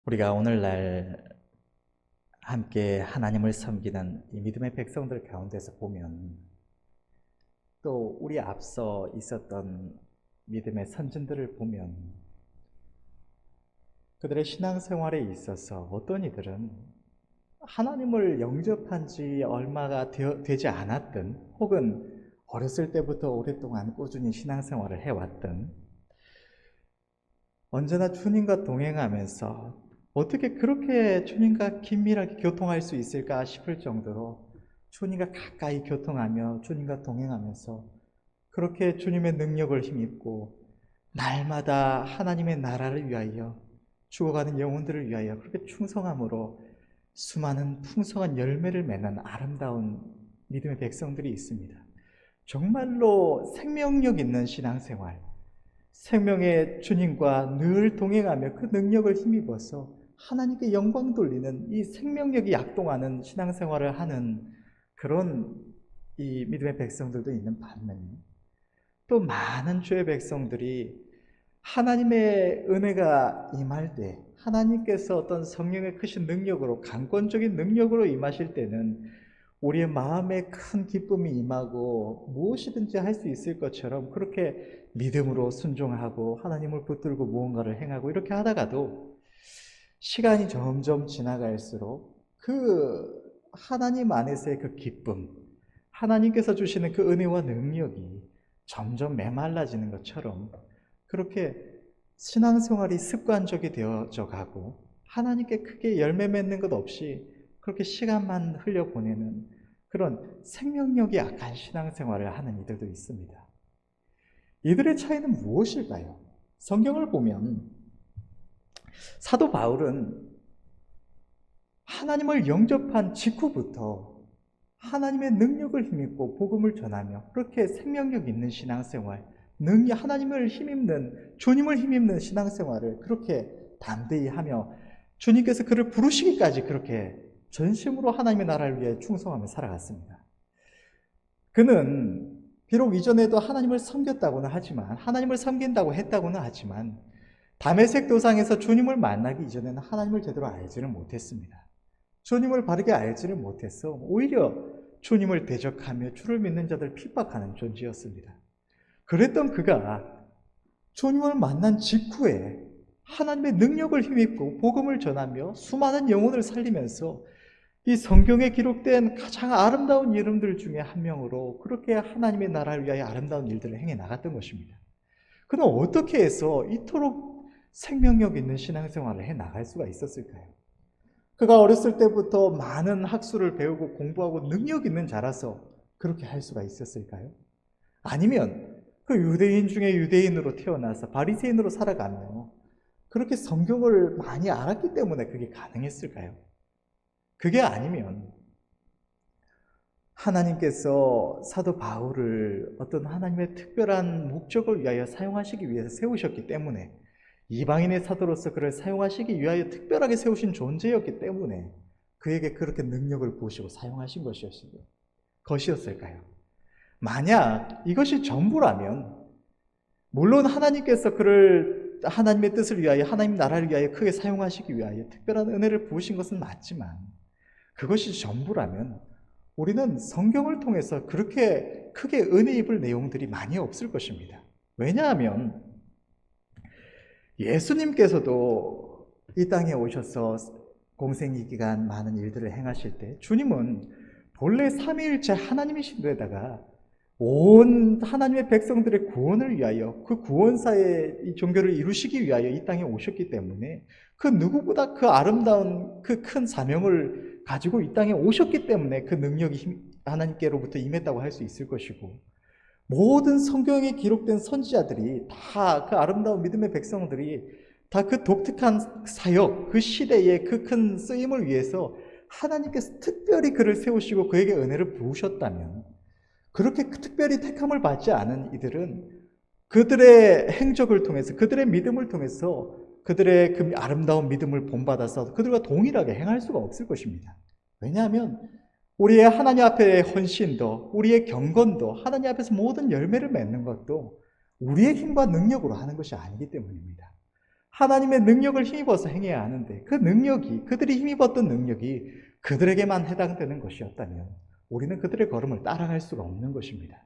우리가 오늘날 함께 하나님을 섬기는 이 믿음의 백성들 가운데서 보면, 또 우리 앞서 있었던 믿음의 선진들을 보면, 그들의 신앙생활에 있어서 어떤 이들은 하나님을 영접한 지 얼마가 되지 않았든, 혹은 어렸을 때부터 오랫동안 꾸준히 신앙생활을 해왔든, 언제나 주님과 동행하면서 어떻게 그렇게 주님과 긴밀하게 교통할 수 있을까 싶을 정도로 주님과 가까이 교통하며 주님과 동행하면서 그렇게 주님의 능력을 힘입고 날마다 하나님의 나라를 위하여 죽어가는 영혼들을 위하여 그렇게 충성함으로 수많은 풍성한 열매를 맺는 아름다운 믿음의 백성들이 있습니다. 정말로 생명력 있는 신앙생활, 생명의 주님과 늘 동행하며 그 능력을 힘입어서 하나님께 영광 돌리는 이 생명력이 약동하는 신앙생활을 하는 그런 이 믿음의 백성들도 있는 반면에, 또 많은 주의 백성들이 하나님의 은혜가 임할 때, 하나님께서 어떤 성령의 크신 능력으로, 강권적인 능력으로 임하실 때는 우리의 마음에 큰 기쁨이 임하고 무엇이든지 할 수 있을 것처럼 그렇게 믿음으로 순종하고 하나님을 붙들고 무언가를 행하고 이렇게 하다가도 시간이 점점 지나갈수록 그 하나님 안에서의 그 기쁨, 하나님께서 주시는 그 은혜와 능력이 점점 메말라지는 것처럼 그렇게 신앙생활이 습관적이 되어져 가고 하나님께 크게 열매 맺는 것 없이 그렇게 시간만 흘려보내는 그런 생명력이 약한 신앙생활을 하는 이들도 있습니다. 이들의 차이는 무엇일까요? 성경을 보면 사도 바울은 하나님을 영접한 직후부터 하나님의 능력을 힘입고 복음을 전하며 그렇게 생명력 있는 신앙생활, 하나님을 힘입는, 주님을 힘입는 신앙생활을 그렇게 담대히 하며 주님께서 그를 부르시기까지 그렇게 전심으로 하나님의 나라를 위해 충성하며 살아갔습니다. 그는 비록 이전에도 하나님을 섬겼다고는 하지만, 하나님을 섬긴다고 했다고는 하지만 다메섹 도상에서 주님을 만나기 이전에는 하나님을 제대로 알지를 못했습니다. 주님을 바르게 알지를 못해서 오히려 주님을 대적하며 주를 믿는 자들 핍박하는 존재였습니다. 그랬던 그가 주님을 만난 직후에 하나님의 능력을 힘입고 복음을 전하며 수많은 영혼을 살리면서 이 성경에 기록된 가장 아름다운 이름들 중에 한 명으로 그렇게 하나님의 나라를 위하여 아름다운 일들을 행해 나갔던 것입니다. 그는 어떻게 해서 이토록 생명력 있는 신앙생활을 해 나갈 수가 있었을까요? 그가 어렸을 때부터 많은 학술을 배우고 공부하고 능력 있는 자라서 그렇게 할 수가 있었을까요? 아니면 그 유대인 중에 유대인으로 태어나서 바리새인으로 살아가며 그렇게 성경을 많이 알았기 때문에 그게 가능했을까요? 그게 아니면 하나님께서 사도 바울을 어떤 하나님의 특별한 목적을 위하여 사용하시기 위해서 세우셨기 때문에, 이방인의 사도로서 그를 사용하시기 위하여 특별하게 세우신 존재였기 때문에 그에게 그렇게 능력을 부으시고 사용하신 것이었을까요? 만약 이것이 전부라면, 물론 하나님께서 그를 하나님의 뜻을 위하여, 하나님 나라를 위하여 크게 사용하시기 위하여 특별한 은혜를 부으신 것은 맞지만, 그것이 전부라면 우리는 성경을 통해서 그렇게 크게 은혜 입을 내용들이 많이 없을 것입니다. 왜냐하면 예수님께서도 이 땅에 오셔서 공생의 기간 많은 일들을 행하실 때 주님은 본래 삼위일체 하나님이신데다가 온 하나님의 백성들의 구원을 위하여, 그 구원사의 이 종교를 이루시기 위하여 이 땅에 오셨기 때문에 그 누구보다 그 아름다운 그 큰 사명을 가지고 이 땅에 오셨기 때문에 그 능력이 하나님께로부터 임했다고 할 수 있을 것이고, 모든 성경에 기록된 선지자들이 다 그 아름다운 믿음의 백성들이 다 그 독특한 사역, 그 시대의 그 큰 쓰임을 위해서 하나님께서 특별히 그를 세우시고 그에게 은혜를 부으셨다면, 그렇게 특별히 택함을 받지 않은 이들은 그들의 행적을 통해서, 그들의 믿음을 통해서 그들의 그 아름다운 믿음을 본받아서 그들과 동일하게 행할 수가 없을 것입니다. 왜냐하면 우리의 하나님 앞에 헌신도, 우리의 경건도, 하나님 앞에서 모든 열매를 맺는 것도 우리의 힘과 능력으로 하는 것이 아니기 때문입니다. 하나님의 능력을 힘입어서 행해야 하는데 그 능력이, 그들이 힘입었던 능력이 그들에게만 해당되는 것이었다면 우리는 그들의 걸음을 따라갈 수가 없는 것입니다.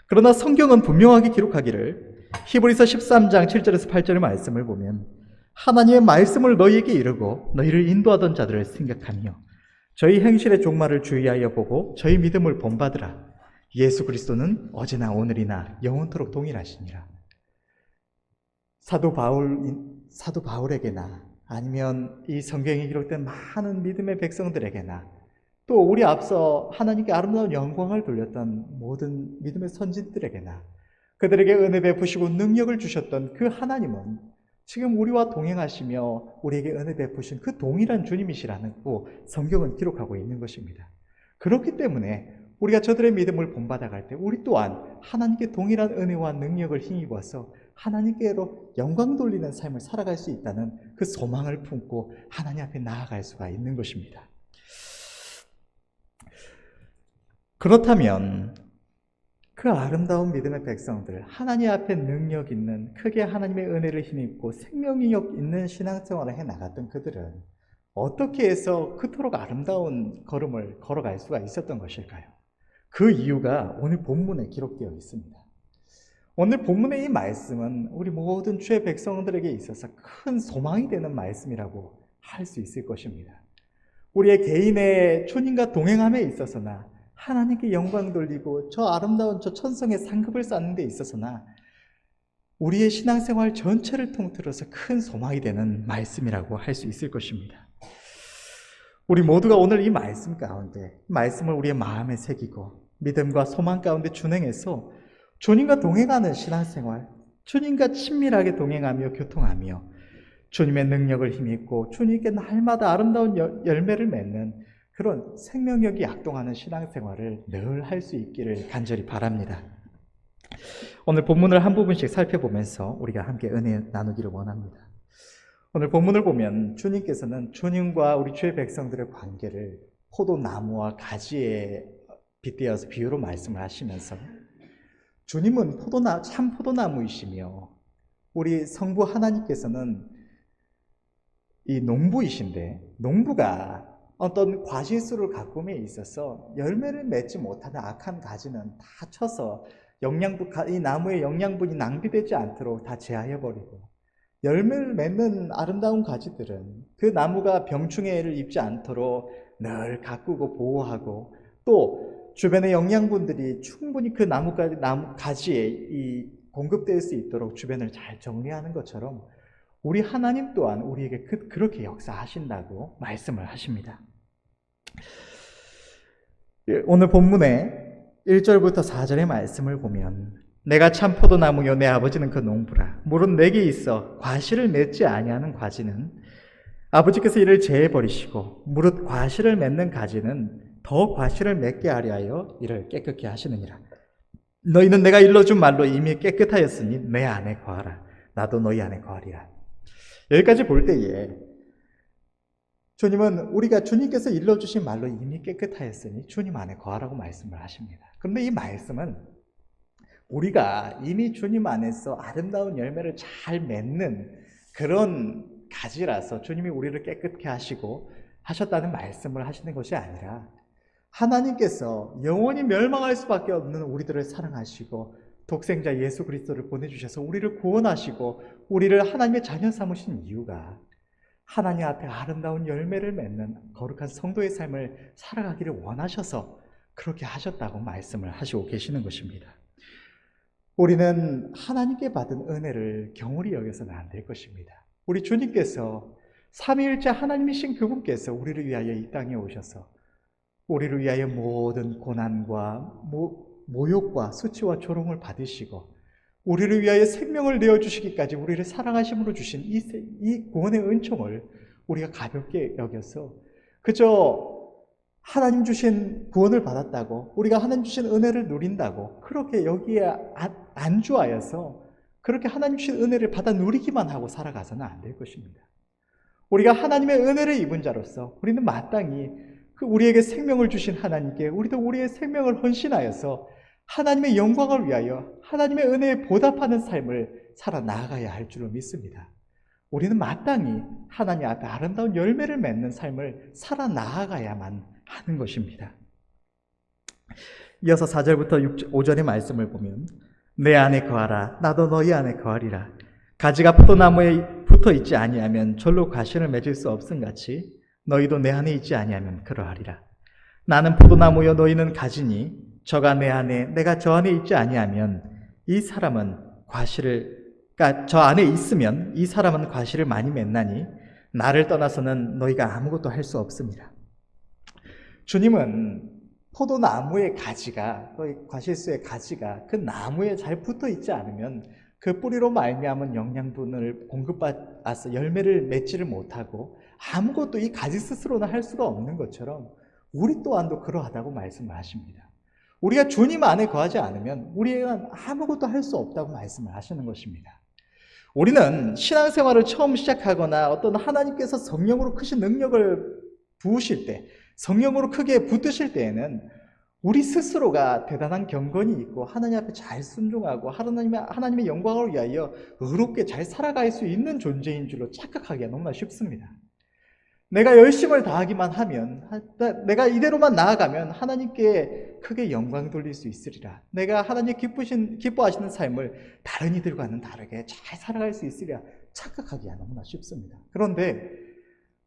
그러나 성경은 분명하게 기록하기를 히브리서 13장 7절에서 8절의 말씀을 보면 하나님의 말씀을 너희에게 이르고 너희를 인도하던 자들을 생각하며 저희 행실의 종말을 주의하여 보고 저희 믿음을 본받으라. 예수 그리스도는 어제나 오늘이나 영원토록 동일하시니라. 사도 바울에게나 아니면 이 성경에 기록된 많은 믿음의 백성들에게나 또 우리 앞서 하나님께 아름다운 영광을 돌렸던 모든 믿음의 선진들에게나 그들에게 은혜 베푸시고 능력을 주셨던 그 하나님은 지금 우리와 동행하시며 우리에게 은혜 베푸신 그 동일한 주님이시라는 거 성경은 기록하고 있는 것입니다. 그렇기 때문에 우리가 저들의 믿음을 본받아갈 때 우리 또한 하나님께 동일한 은혜와 능력을 힘입어서 하나님께로 영광 돌리는 삶을 살아갈 수 있다는 그 소망을 품고 하나님 앞에 나아갈 수가 있는 것입니다. 그렇다면 그 아름다운 믿음의 백성들, 하나님 앞에 능력 있는, 크게 하나님의 은혜를 힘입고 생명력 있는 신앙생활을 해나갔던 그들은 어떻게 해서 그토록 아름다운 걸음을 걸어갈 수가 있었던 것일까요? 그 이유가 오늘 본문에 기록되어 있습니다. 오늘 본문의 이 말씀은 우리 모든 주의 백성들에게 있어서 큰 소망이 되는 말씀이라고 할 수 있을 것입니다. 우리의 개인의 주님과 동행함에 있어서나 하나님께 영광 돌리고 저 아름다운 저 천성의 상급을 쌓는 데 있어서나 우리의 신앙생활 전체를 통틀어서 큰 소망이 되는 말씀이라고 할 수 있을 것입니다. 우리 모두가 오늘 이 말씀 가운데 말씀을 우리의 마음에 새기고 믿음과 소망 가운데 준행해서 주님과 동행하는 신앙생활, 주님과 친밀하게 동행하며 교통하며 주님의 능력을 힘입고 주님께 날마다 아름다운 열매를 맺는 그런 생명력이 약동하는 신앙생활을 늘 할 수 있기를 간절히 바랍니다. 오늘 본문을 한 부분씩 살펴보면서 우리가 함께 은혜 나누기를 원합니다. 오늘 본문을 보면 주님께서는 주님과 우리 주의 백성들의 관계를 포도나무와 가지에 빗대어서 비유로 말씀을 하시면서 주님은 참 포도나무이시며 우리 성부 하나님께서는 이 농부이신데 농부가 어떤 과실수를 가꿈에 있어서 열매를 맺지 못하는 악한 가지는 다 쳐서 이 나무의 영양분이 낭비되지 않도록 다 제하여버리고 열매를 맺는 아름다운 가지들은 그 나무가 병충해를 입지 않도록 늘 가꾸고 보호하고 또 주변의 영양분들이 충분히 그 나무 가지에 공급될 수 있도록 주변을 잘 정리하는 것처럼 우리 하나님 또한 우리에게 그렇게 역사하신다고 말씀을 하십니다. 오늘 본문의 1절부터 4절의 말씀을 보면 내가 참 포도나무요 내 아버지는 그 농부라. 물은 내게 있어 과실을 맺지 아니하는 가지는 아버지께서 이를 제해버리시고 무릇 과실을 맺는 가지는 더 과실을 맺게 하려 하여 이를 깨끗게 하시느니라. 너희는 내가 일러준 말로 이미 깨끗하였으니 내 안에 거하라. 나도 너희 안에 거하리라. 여기까지 볼 때에 주님은 우리가 주님께서 일러주신 말로 이미 깨끗하였으니 주님 안에 거하라고 말씀을 하십니다. 그런데 이 말씀은 우리가 이미 주님 안에서 아름다운 열매를 잘 맺는 그런 가지라서 주님이 우리를 깨끗게 하시고 하셨다는 말씀을 하시는 것이 아니라 하나님께서 영원히 멸망할 수밖에 없는 우리들을 사랑하시고 독생자 예수 그리스도를 보내주셔서 우리를 구원하시고 우리를 하나님의 자녀 삼으신 이유가 하나님 앞에 아름다운 열매를 맺는 거룩한 성도의 삶을 살아가기를 원하셔서 그렇게 하셨다고 말씀을 하시고 계시는 것입니다. 우리는 하나님께 받은 은혜를 경홀히 여겨서는 안 될 것입니다. 우리 주님께서 삼위일체 하나님이신 그분께서 우리를 위하여 이 땅에 오셔서 우리를 위하여 모든 고난과 모욕과 수치와 조롱을 받으시고 우리를 위하여 생명을 내어주시기까지 우리를 사랑하심으로 주신 이 구원의 은총을 우리가 가볍게 여겨서 그저 하나님 주신 구원을 받았다고 우리가 하나님 주신 은혜를 누린다고 그렇게 여기에 안주하여서 그렇게 하나님 주신 은혜를 받아 누리기만 하고 살아가서는 안 될 것입니다. 우리가 하나님의 은혜를 입은 자로서 우리는 마땅히 우리에게 생명을 주신 하나님께 우리도 우리의 생명을 헌신하여서 하나님의 영광을 위하여 하나님의 은혜에 보답하는 삶을 살아나가야 할 줄로 믿습니다. 우리는 마땅히 하나님 앞에 아름다운 열매를 맺는 삶을 살아 나아가야만 하는 것입니다. 이어서 4절부터 5절의 말씀을 보면 내 안에 거하라 나도 너희 안에 거하리라. 가지가 포도나무에 붙어 있지 아니하면 절로 과실을 맺을 수 없음같이 너희도 내 안에 있지 아니하면 그러하리라. 나는 포도나무여 너희는 가지니 저가 내 안에 내가 저 안에 있지 아니하면 이 사람은 저 안에 있으면 이 사람은 과실을 많이 맺나니 나를 떠나서는 너희가 아무것도 할 수 없습니다. 주님은 포도나무의 가지가, 과실수의 가지가 그 나무에 잘 붙어 있지 않으면 그 뿌리로 말미암은 영양분을 공급받아서 열매를 맺지를 못하고 아무것도 이 가지 스스로는 할 수가 없는 것처럼 우리 또한도 그러하다고 말씀을 하십니다. 우리가 주님 안에 거하지 않으면 우리는 아무것도 할 수 없다고 말씀을 하시는 것입니다. 우리는 신앙생활을 처음 시작하거나 어떤 하나님께서 성령으로 크신 능력을 부으실 때, 성령으로 크게 붙으실 때에는 우리 스스로가 대단한 경건이 있고 하나님 앞에 잘 순종하고 하나님의 영광을 위하여 의롭게 잘 살아갈 수 있는 존재인 줄로 착각하기가 너무나 쉽습니다. 내가 열심을 다하기만 하면, 내가 이대로만 나아가면 하나님께 크게 영광 돌릴 수 있으리라. 내가 하나님 기뻐하시는 삶을 다른 이들과는 다르게 잘 살아갈 수 있으리라 착각하기가 너무나 쉽습니다. 그런데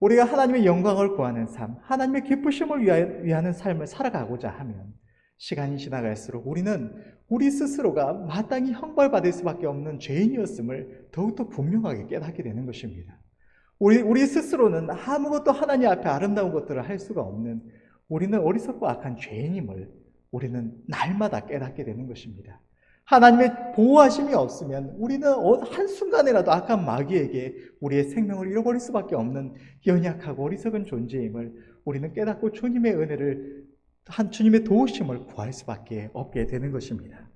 우리가 하나님의 영광을 구하는 삶, 하나님의 기쁘심을 위하는 삶을 살아가고자 하면 시간이 지나갈수록 우리는 우리 스스로가 마땅히 형벌받을 수밖에 없는 죄인이었음을 더욱더 분명하게 깨닫게 되는 것입니다. 우리 스스로는 아무것도 하나님 앞에 아름다운 것들을 할 수가 없는, 우리는 어리석고 악한 죄인임을 우리는 날마다 깨닫게 되는 것입니다. 하나님의 보호하심이 없으면 우리는 한순간이라도 악한 마귀에게 우리의 생명을 잃어버릴 수밖에 없는 연약하고 어리석은 존재임을 우리는 깨닫고 주님의 은혜를, 주님의 도우심을 구할 수밖에 없게 되는 것입니다.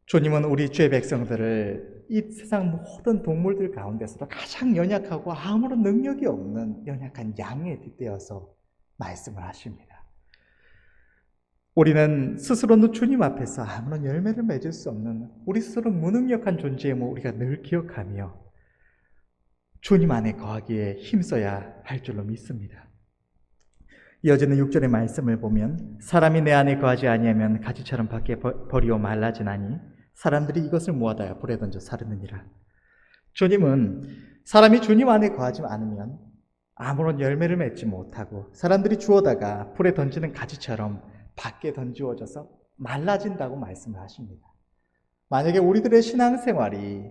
주님은 우리 주의 백성들을 이 세상 모든 동물들 가운데서도 가장 연약하고 아무런 능력이 없는 연약한 양에 빗대어서 말씀을 하십니다. 우리는 스스로는 주님 앞에서 아무런 열매를 맺을 수 없는, 우리 스스로 무능력한 존재임을 우리가 늘 기억하며 주님 안에 거하기에 힘써야 할 줄로 믿습니다. 이어지는 6절의 말씀을 보면 사람이 내 안에 거하지 아니하면 가지처럼 밖에 버리고 말라지나니 사람들이 이것을 모아다가 불에 던져 사르느니라. 주님은 사람이 주님 안에 거하지 않으면 아무런 열매를 맺지 못하고 사람들이 주워다가 불에 던지는 가지처럼 밖에 던지워져서 말라진다고 말씀을 하십니다. 만약에 우리들의 신앙생활이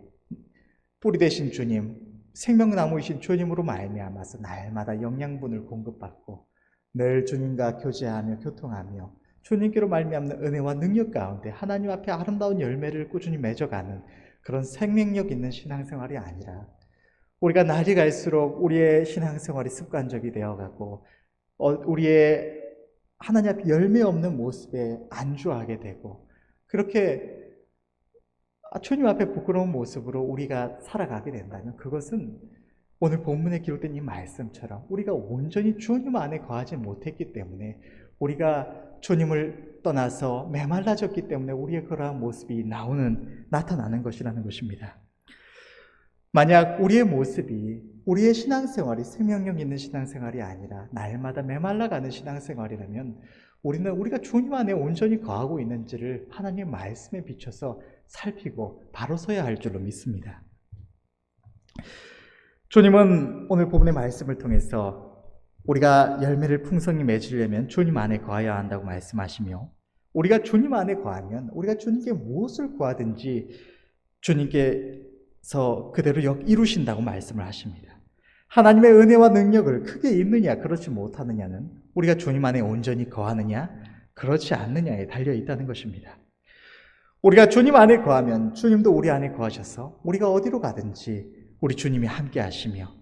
뿌리 되신 주님, 생명나무이신 주님으로 말미암아서 날마다 영양분을 공급받고 늘 주님과 교제하며 교통하며 주님께로 말미암는 은혜와 능력 가운데 하나님 앞에 아름다운 열매를 꾸준히 맺어가는 그런 생명력 있는 신앙생활이 아니라 우리가 날이 갈수록 우리의 신앙생활이 습관적이 되어가고 우리의 하나님 앞에 열매 없는 모습에 안주하게 되고 그렇게 주님 앞에 부끄러운 모습으로 우리가 살아가게 된다면 그것은 오늘 본문에 기록된 이 말씀처럼 우리가 온전히 주님 안에 거하지 못했기 때문에 우리가 주님을 떠나서 메말라졌기 때문에 우리의 그러한 모습이 나타나는 것이라는 것입니다. 만약 우리의 모습이, 우리의 신앙생활이 생명력 있는 신앙생활이 아니라 날마다 메말라가는 신앙생활이라면 우리가 주님 안에 온전히 거하고 있는지를 하나님의 말씀에 비춰서 살피고 바로 서야 할 줄로 믿습니다. 주님은 오늘 본문의 말씀을 통해서 우리가 열매를 풍성히 맺으려면 주님 안에 거해야 한다고 말씀하시며 우리가 주님 안에 거하면 우리가 주님께 무엇을 구하든지 주님께서 그대로 이루신다고 말씀을 하십니다. 하나님의 은혜와 능력을 크게 입느냐 그렇지 못하느냐는 우리가 주님 안에 온전히 거하느냐 그렇지 않느냐에 달려 있다는 것입니다. 우리가 주님 안에 거하면 주님도 우리 안에 거하셔서 우리가 어디로 가든지 우리 주님이 함께 하시며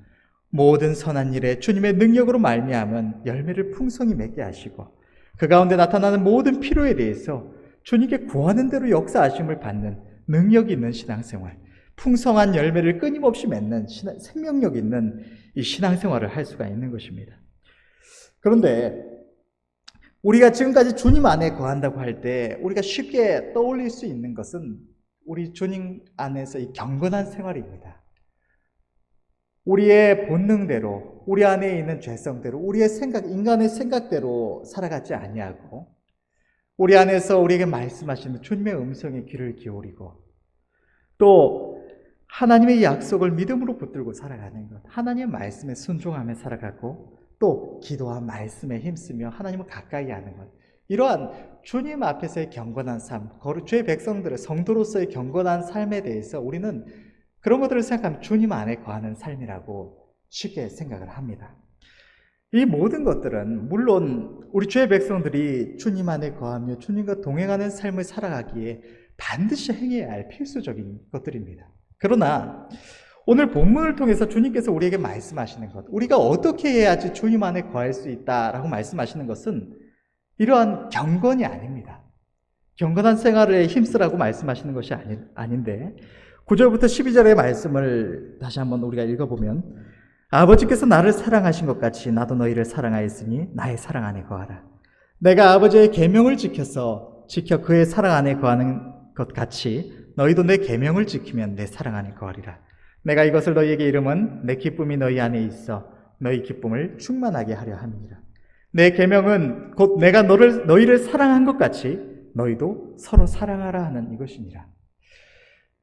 모든 선한 일에 주님의 능력으로 말미암은 열매를 풍성히 맺게 하시고 그 가운데 나타나는 모든 필요에 대해서 주님께 구하는 대로 역사하심을 받는 능력이 있는 신앙생활, 풍성한 열매를 끊임없이 맺는 생명력 있는 이 신앙생활을 할 수가 있는 것입니다. 그런데 우리가 지금까지 주님 안에 거한다고 할 때 우리가 쉽게 떠올릴 수 있는 것은 우리 주님 안에서 이 경건한 생활입니다. 우리의 본능대로, 우리 안에 있는 죄성대로, 우리의 생각, 인간의 생각대로 살아가지 아니하고 우리 안에서 우리에게 말씀하시는 주님의 음성에 귀를 기울이고 또 하나님의 약속을 믿음으로 붙들고 살아가는 것, 하나님의 말씀에 순종하며 살아가고 또 기도와 말씀에 힘쓰며 하나님을 가까이 하는 것, 이러한 주님 앞에서의 경건한 삶, 주의 백성들의 성도로서의 경건한 삶에 대해서 우리는 그런 것들을 생각하면 주님 안에 거하는 삶이라고 쉽게 생각을 합니다. 이 모든 것들은 물론 우리 주의 백성들이 주님 안에 거하며 주님과 동행하는 삶을 살아가기에 반드시 행해야 할 필수적인 것들입니다. 그러나 오늘 본문을 통해서 주님께서 우리에게 말씀하시는 것, 우리가 어떻게 해야지 주님 안에 거할 수 있다라고 말씀하시는 것은 이러한 경건이 아닙니다. 경건한 생활에 힘쓰라고 말씀하시는 것이 아닌데 9절부터 12절의 말씀을 다시 한번 우리가 읽어보면 아버지께서 나를 사랑하신 것 같이 나도 너희를 사랑하였으니 나의 사랑 안에 거하라. 내가 아버지의 계명을 지켜 그의 사랑 안에 거하는 것 같이 너희도 내 계명을 지키면 내 사랑 안에 거하리라. 내가 이것을 너희에게 이름은 내 기쁨이 너희 안에 있어 너희 기쁨을 충만하게 하려 함이니라. 내 계명은 곧 내가 너희를 사랑한 것 같이 너희도 서로 사랑하라 하는 이것이니라.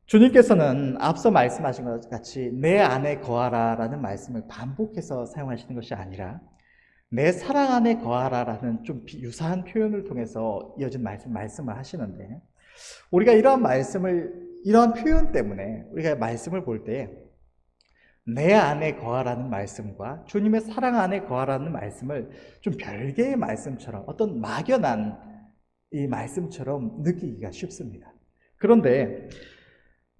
주님께서는 앞서 말씀하신 것 같이 내 안에 거하라라는 말씀을 반복해서 사용하시는 것이 아니라 내 사랑 안에 거하라라는 좀 유사한 표현을 통해서 이어진 말씀을 하시는데 우리가 이러한 표현 때문에 우리가 말씀을 볼 때 내 안에 거하라는 말씀과 주님의 사랑 안에 거하라는 말씀을 좀 별개의 말씀처럼 어떤 막연한 이 말씀처럼 느끼기가 쉽습니다. 그런데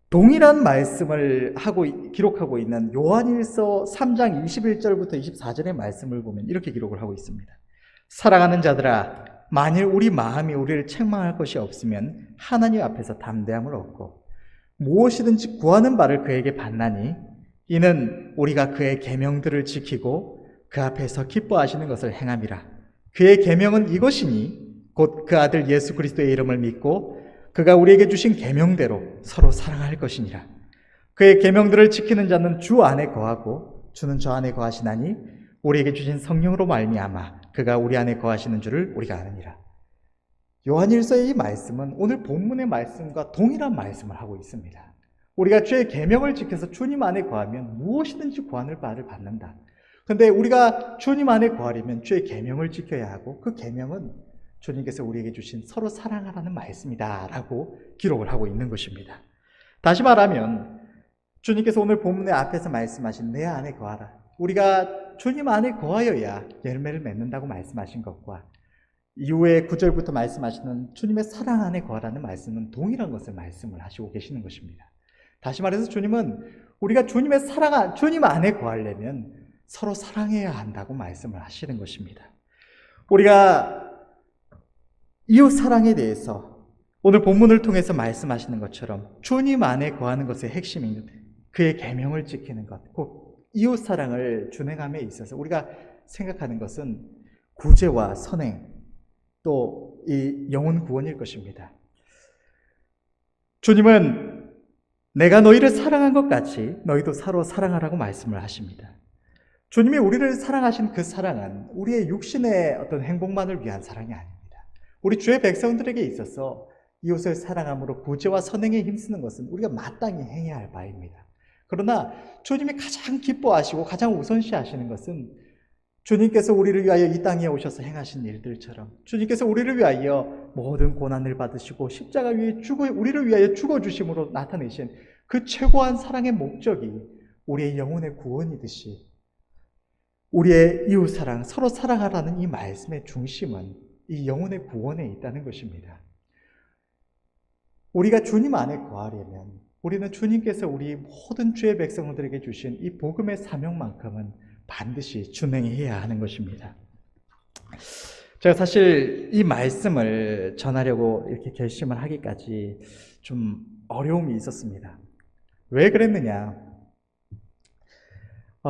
동일한 말씀을 기록하고 있는 요한일서 3장 21절부터 24절의 말씀을 보면 이렇게 기록을 하고 있습니다. 사랑하는 자들아, 만일 우리 마음이 우리를 책망할 것이 없으면 하나님 앞에서 담대함을 얻고 무엇이든지 구하는 바를 그에게 받나니 이는 우리가 그의 계명들을 지키고 그 앞에서 기뻐하시는 것을 행함이라. 그의 계명은 이것이니 곧 그 아들 예수 그리스도의 이름을 믿고 그가 우리에게 주신 계명대로 서로 사랑할 것이니라. 그의 계명들을 지키는 자는 주 안에 거하고 주는 저 안에 거하시나니 우리에게 주신 성령으로 말미암아 그가 우리 안에 거하시는 줄을 우리가 아느니라. 요한일서의 이 말씀은 오늘 본문의 말씀과 동일한 말씀을 하고 있습니다. 우리가 주의 계명을 지켜서 주님 안에 거하면 무엇이든지 구하는 바를 받는다. 그런데 우리가 주님 안에 거하려면 주의 계명을 지켜야 하고 그 계명은 주님께서 우리에게 주신 서로 사랑하라는 말씀이다 라고 기록을 하고 있는 것입니다. 다시 말하면 주님께서 오늘 본문의 앞에서 말씀하신 내 안에 거하라, 우리가 주님 안에 거하여야 열매를 맺는다고 말씀하신 것과 이후에 9절부터 말씀하시는 주님의 사랑 안에 거하라는 말씀은 동일한 것을 말씀을 하시고 계시는 것입니다. 다시 말해서 주님은 우리가 주님 안에 거하려면 서로 사랑해야 한다고 말씀을 하시는 것입니다. 우리가 이웃 사랑에 대해서 오늘 본문을 통해서 말씀하시는 것처럼 주님 안에 거하는 것의 핵심인 그의 계명을 지키는 것, 곧 이웃 사랑을 준행함에 있어서 우리가 생각하는 것은 구제와 선행, 또 이 영혼 구원일 것입니다. 주님은 내가 너희를 사랑한 것 같이 너희도 서로 사랑하라고 말씀을 하십니다. 주님이 우리를 사랑하신 그 사랑은 우리의 육신의 어떤 행복만을 위한 사랑이 아닙니다. 우리 주의 백성들에게 있어서 이웃을 사랑함으로 구제와 선행에 힘쓰는 것은 우리가 마땅히 행해야 할 바입니다. 그러나 주님이 가장 기뻐하시고 가장 우선시하시는 것은 주님께서 우리를 위하여 이 땅에 오셔서 행하신 일들처럼 주님께서 우리를 위하여 모든 고난을 받으시고 십자가 위에 우리를 위하여 죽어주심으로 나타내신 그 최고한 사랑의 목적이 우리의 영혼의 구원이듯이 우리의 이웃사랑, 서로 사랑하라는 이 말씀의 중심은 이 영혼의 구원에 있다는 것입니다. 우리가 주님 안에 거하려면 우리는 주님께서 우리 모든 주의 백성들에게 주신 이 복음의 사명만큼은 반드시 준행해야 하는 것입니다. 제가 사실 이 말씀을 전하려고 이렇게 결심을 하기까지 좀 어려움이 있었습니다. 왜 그랬느냐?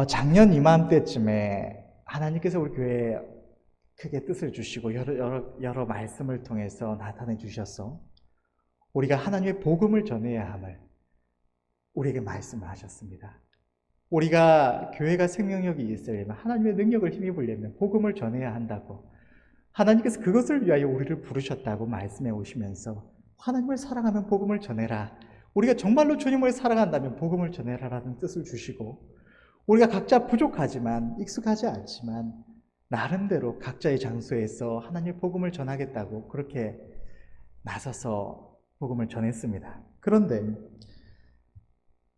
작년 이맘때쯤에 하나님께서 우리 교회에 크게 뜻을 주시고 여러 말씀을 통해서 나타내 주셔서 우리가 하나님의 복음을 전해야 함을 우리에게 말씀을 하셨습니다. 우리가 교회가 생명력이 있으려면, 하나님의 능력을 힘입으려면 복음을 전해야 한다고, 하나님께서 그것을 위하여 우리를 부르셨다고 말씀해 오시면서 하나님을 사랑하면 복음을 전해라, 우리가 정말로 주님을 사랑한다면 복음을 전해라라는 뜻을 주시고, 우리가 각자 부족하지만 익숙하지 않지만 나름대로 각자의 장소에서 하나님의 복음을 전하겠다고 그렇게 나서서 복음을 전했습니다. 그런데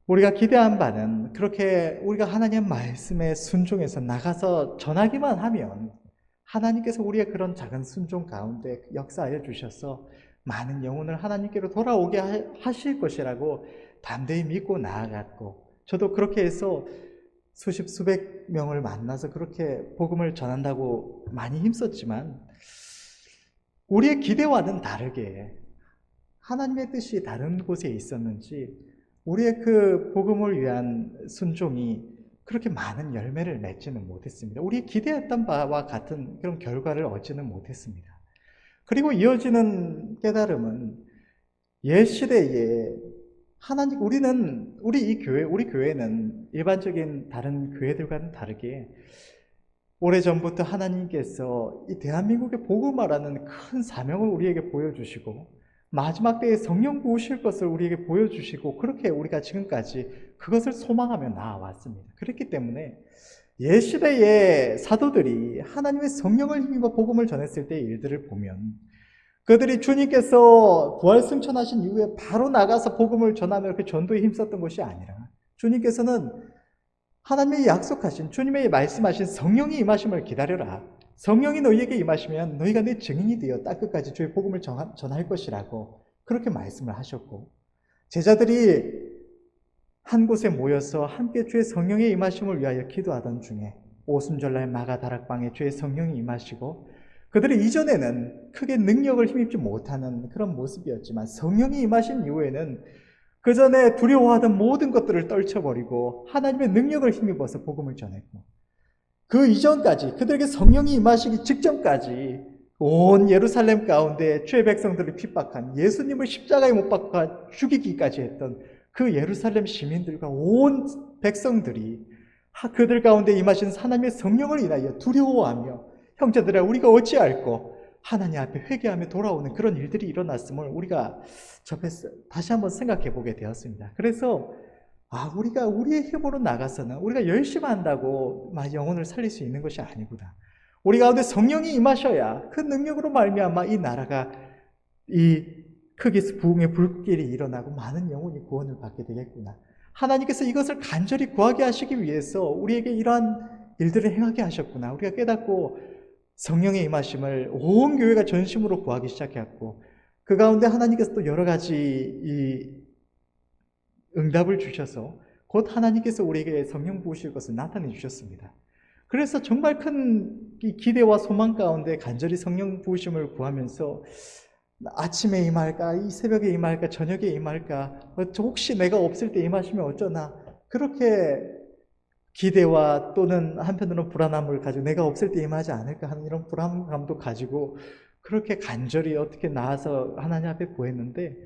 우리가 기대한 바는 그렇게 우리가 하나님 말씀에 순종해서 나가서 전하기만 하면 하나님께서 우리의 그런 작은 순종 가운데 역사하여 주셔서 많은 영혼을 하나님께로 돌아오게 하실 것이라고 담대히 믿고 나아갔고, 저도 그렇게 해서 수십 수백 명을 만나서 그렇게 복음을 전한다고 많이 힘썼지만, 우리의 기대와는 다르게 하나님의 뜻이 다른 곳에 있었는지 우리의 그 복음을 위한 순종이 그렇게 많은 열매를 맺지는 못했습니다. 우리 기대했던 바와 같은 그런 결과를 얻지는 못했습니다. 그리고 이어지는 깨달음은, 옛 시대에 우리 교회는 일반적인 다른 교회들과는 다르게 오래전부터 하나님께서 이 대한민국의 복음화라는 큰 사명을 우리에게 보여주시고, 마지막 때에 성령 부으실 것을 우리에게 보여주시고, 그렇게 우리가 지금까지 그것을 소망하며 나아왔습니다. 그렇기 때문에 옛 시대의 사도들이 하나님의 성령을 힘입어 복음을 전했을 때의 일들을 보면, 그들이 주님께서 부활 승천하신 이후에 바로 나가서 복음을 전하며 그 전도에 힘썼던 것이 아니라, 주님께서는 하나님의 약속하신, 주님의 말씀하신 성령이 임하심을 기다려라, 성령이 너희에게 임하시면 너희가 내 증인이 되어 땅끝까지 주의 복음을 전할 것이라고 그렇게 말씀을 하셨고, 제자들이 한 곳에 모여서 함께 주의 성령의 임하심을 위하여 기도하던 중에 오순절날 마가다락방에 주의 성령이 임하시고, 그들이 이전에는 크게 능력을 힘입지 못하는 그런 모습이었지만 성령이 임하신 이후에는 그 전에 두려워하던 모든 것들을 떨쳐버리고 하나님의 능력을 힘입어서 복음을 전했고, 그 이전까지 그들에게 성령이 임하시기 직전까지 온 예루살렘 가운데 주의 백성들을 핍박한, 예수님을 십자가에 못 박아 죽이기까지 했던 그 예루살렘 시민들과 온 백성들이 그들 가운데 임하신 하나님의 성령을 인하여 두려워하며, 형제들아 우리가 어찌할꼬 하나님 앞에 회개하며 돌아오는 그런 일들이 일어났음을 우리가 접해서 다시 한번 생각해 보게 되었습니다. 그래서 우리가 우리의 힘으로 나가서는 우리가 열심히 한다고 영혼을 살릴 수 있는 것이 아니구나. 우리 가운데 성령이 임하셔야 그 능력으로 말미암아 이 나라가 이 크기스 부흥의 불길이 일어나고 많은 영혼이 구원을 받게 되겠구나. 하나님께서 이것을 간절히 구하게 하시기 위해서 우리에게 이러한 일들을 행하게 하셨구나. 우리가 깨닫고 성령의 임하심을 온 교회가 전심으로 구하기 시작했고, 그 가운데 하나님께서 또 여러 가지 이 응답을 주셔서 곧 하나님께서 우리에게 성령 부으실 것을 나타내 주셨습니다. 그래서 정말 큰 기대와 소망 가운데 간절히 성령 부으심을 구하면서 아침에 임할까, 이 새벽에 임할까, 저녁에 임할까, 혹시 내가 없을 때 임하시면 어쩌나, 그렇게 기대와 또는 한편으로는 불안함을 가지고 내가 없을 때 임하지 않을까 하는 이런 불안감도 가지고 그렇게 간절히 어떻게 나와서 하나님 앞에 구했는데,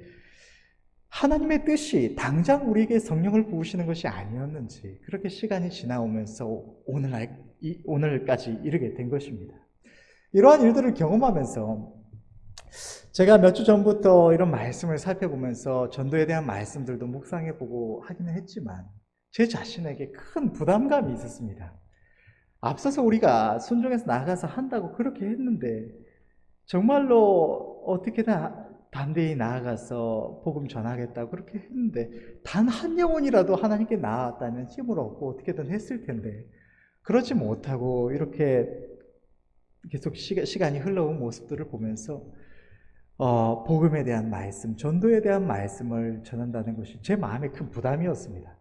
하나님의 뜻이 당장 우리에게 성령을 부으시는 것이 아니었는지 그렇게 시간이 지나오면서 오늘까지 이르게 된 것입니다. 이러한 일들을 경험하면서 제가 몇 주 전부터 이런 말씀을 살펴보면서 전도에 대한 말씀들도 묵상해보고 하기는 했지만 제 자신에게 큰 부담감이 있었습니다. 앞서서 우리가 순종해서 나가서 한다고 그렇게 했는데 정말로 어떻게든 담대히 나아가서 복음 전하겠다고 그렇게 했는데 단 한 영혼이라도 하나님께 나았다면 힘을 얻고 어떻게든 했을 텐데 그렇지 못하고 이렇게 계속 시간이 흘러온 모습들을 보면서 복음에 대한 말씀, 전도에 대한 말씀을 전한다는 것이 제 마음에 큰 부담이었습니다.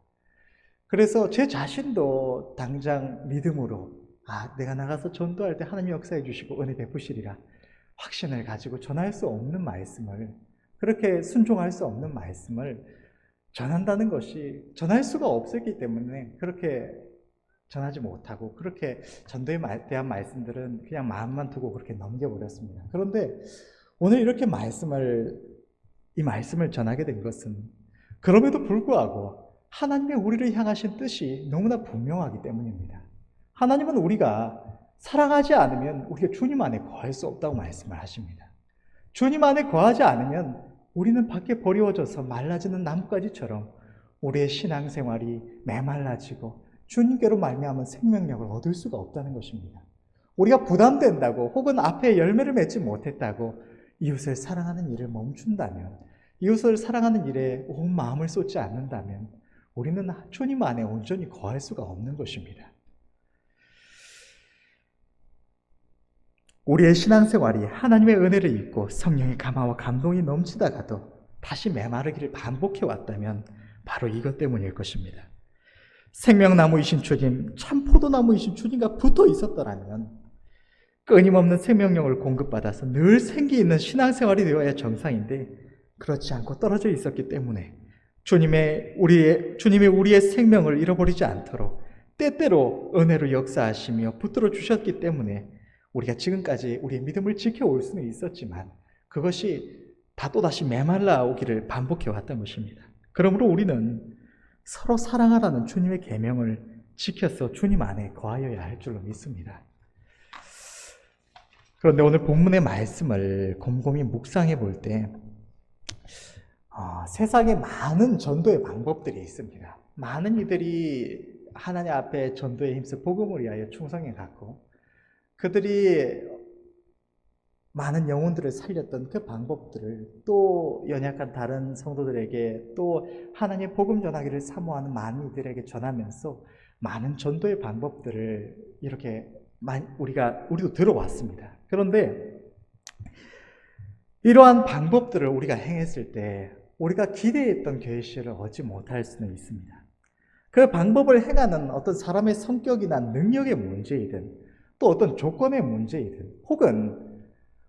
그래서 제 자신도 당장 믿음으로 내가 나가서 전도할 때 하나님 역사해 주시고 은혜 베푸시리라 확신을 가지고 전할 수 없는 말씀을, 그렇게 순종할 수 없는 말씀을 전한다는 것이 전할 수가 없었기 때문에 그렇게 전하지 못하고 그렇게 전도에 대한 말씀들은 그냥 마음만 두고 그렇게 넘겨버렸습니다. 그런데 오늘 이렇게 말씀을 이 말씀을 전하게 된 것은 그럼에도 불구하고 하나님의 우리를 향하신 뜻이 너무나 분명하기 때문입니다. 하나님은 우리가 사랑하지 않으면 우리가 주님 안에 거할 수 없다고 말씀을 하십니다. 주님 안에 거하지 않으면 우리는 밖에 버리워져서 말라지는 나뭇가지처럼 우리의 신앙생활이 메말라지고 주님께로 말미암은 생명력을 얻을 수가 없다는 것입니다. 우리가 부담된다고 혹은 앞에 열매를 맺지 못했다고 이웃을 사랑하는 일을 멈춘다면, 이웃을 사랑하는 일에 온 마음을 쏟지 않는다면 우리는 주님 안에 온전히 거할 수가 없는 것입니다. 우리의 신앙생활이 하나님의 은혜를 입고 성령의 감화와 감동이 넘치다가도 다시 메마르기를 반복해 왔다면 바로 이것 때문일 것입니다. 생명나무이신 주님, 참 포도나무이신 주님과 붙어 있었더라면 끊임없는 생명력을 공급받아서 늘 생기 있는 신앙생활이 되어야 정상인데 그렇지 않고 떨어져 있었기 때문에 주님의 우리의 생명을 잃어버리지 않도록 때때로 은혜로 역사하시며 붙들어 주셨기 때문에 우리가 지금까지 우리의 믿음을 지켜올 수는 있었지만 그것이 다 또다시 메말라 오기를 반복해 왔던 것입니다. 그러므로 우리는 서로 사랑하라는 주님의 계명을 지켜서 주님 안에 거하여야 할 줄로 믿습니다. 그런데 오늘 본문의 말씀을 곰곰이 묵상해 볼 때 세상에 많은 전도의 방법들이 있습니다. 많은 이들이 하나님 앞에 전도에 힘써 복음을 위하여 충성해 갔고 그들이 많은 영혼들을 살렸던 그 방법들을 또 연약한 다른 성도들에게 또 하나님의 복음 전하기를 사모하는 많은 이들에게 전하면서 많은 전도의 방법들을 이렇게 우리도 들어왔습니다. 그런데 이러한 방법들을 우리가 행했을 때 우리가 기대했던 결실을 얻지 못할 수는 있습니다. 그 방법을 행하는 어떤 사람의 성격이나 능력의 문제이든 또 어떤 조건의 문제이든 혹은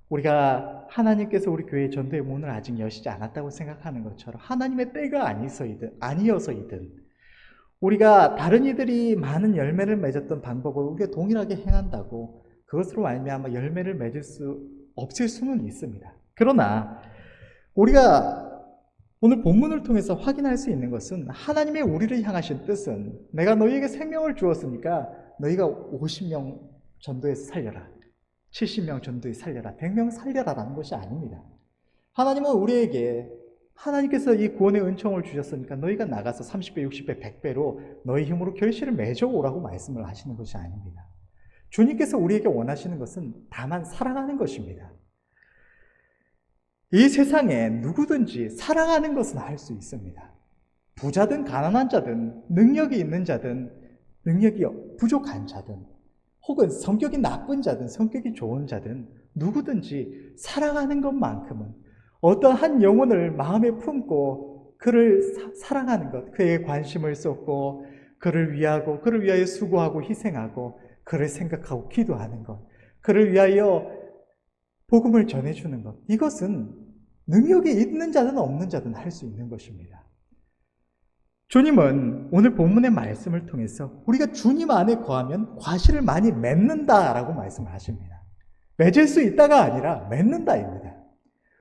우리가 하나님께서 우리 교회의 전도의 문을 아직 여시지 않았다고 생각하는 것처럼 하나님의 때가 아니어서이든 우리가 다른 이들이 많은 열매를 맺었던 방법을 우리가 동일하게 행한다고 그것으로 말미암아 열매를 맺을 수 없을 수는 있습니다. 그러나 우리가 오늘 본문을 통해서 확인할 수 있는 것은 하나님의 우리를 향하신 뜻은 내가 너희에게 생명을 주었으니까 너희가 50명 전도해서 살려라, 70명 전도에 살려라, 100명 살려라라는 것이 아닙니다. 하나님은 우리에게 하나님께서 이 구원의 은총을 주셨으니까 너희가 나가서 30배, 60배, 100배로 너희 힘으로 결실을 맺어오라고 말씀을 하시는 것이 아닙니다. 주님께서 우리에게 원하시는 것은 다만 사랑하는 것입니다. 이 세상에 누구든지 사랑하는 것은 할 수 있습니다. 부자든 가난한 자든 능력이 있는 자든 능력이 부족한 자든 혹은 성격이 나쁜 자든 성격이 좋은 자든 누구든지 사랑하는 것만큼은 어떤 한 영혼을 마음에 품고 그를 사랑하는 것, 그에게 관심을 쏟고 그를 위하고 그를 위하여 수고하고 희생하고 그를 생각하고 기도하는 것, 그를 위하여 복음을 전해주는 것, 이것은 능력이 있는 자든 없는 자든 할 수 있는 것입니다. 주님은 오늘 본문의 말씀을 통해서 우리가 주님 안에 거하면 과실을 많이 맺는다라고 말씀을 하십니다. 맺을 수 있다가 아니라 맺는다입니다.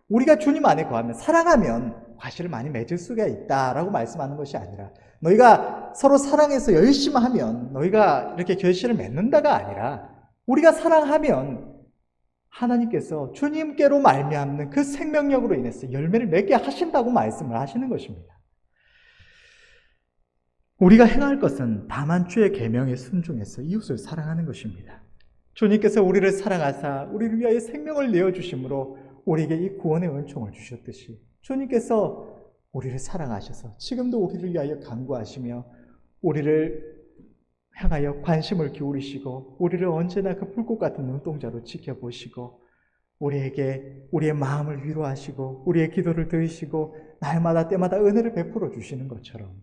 우리가 주님 안에 거하면 사랑하면 과실을 많이 맺을 수가 있다라고 말씀하는 것이 아니라 너희가 서로 사랑해서 열심히 하면 너희가 이렇게 결실을 맺는다가 아니라 우리가 사랑하면 하나님께서 주님께로 말미암는 그 생명력으로 인해서 열매를 맺게 하신다고 말씀을 하시는 것입니다. 우리가 행할 것은 다만 주의 계명에 순종해서 이웃을 사랑하는 것입니다. 주님께서 우리를 사랑하사 우리를 위하여 생명을 내어주심으로 우리에게 이 구원의 은총을 주셨듯이 주님께서 우리를 사랑하셔서 지금도 우리를 위하여 간구하시며 우리를 향하여 관심을 기울이시고 우리를 언제나 그 불꽃 같은 눈동자로 지켜보시고 우리에게 우리의 마음을 위로하시고 우리의 기도를 들으시고 날마다 때마다 은혜를 베풀어 주시는 것처럼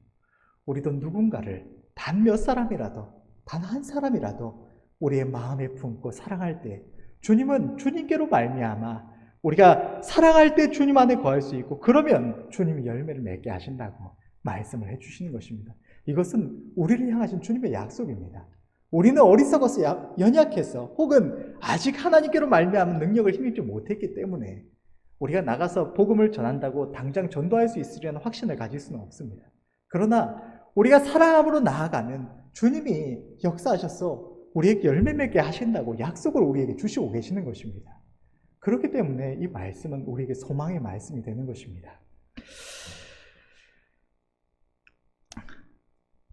우리도 누군가를 단 몇 사람이라도 단 한 사람이라도 우리의 마음에 품고 사랑할 때 주님은 주님께로 말미암아 우리가 사랑할 때 주님 안에 거할 수 있고 그러면 주님이 열매를 맺게 하신다고 말씀을 해주시는 것입니다. 이것은 우리를 향하신 주님의 약속입니다. 우리는 어리석어서 연약해서 혹은 아직 하나님께로 말미암은 능력을 힘입지 못했기 때문에 우리가 나가서 복음을 전한다고 당장 전도할 수 있으려는 확신을 가질 수는 없습니다. 그러나 우리가 사랑함으로 나아가면 주님이 역사하셔서 우리에게 열매 맺게 하신다고 약속을 우리에게 주시고 계시는 것입니다. 그렇기 때문에 이 말씀은 우리에게 소망의 말씀이 되는 것입니다.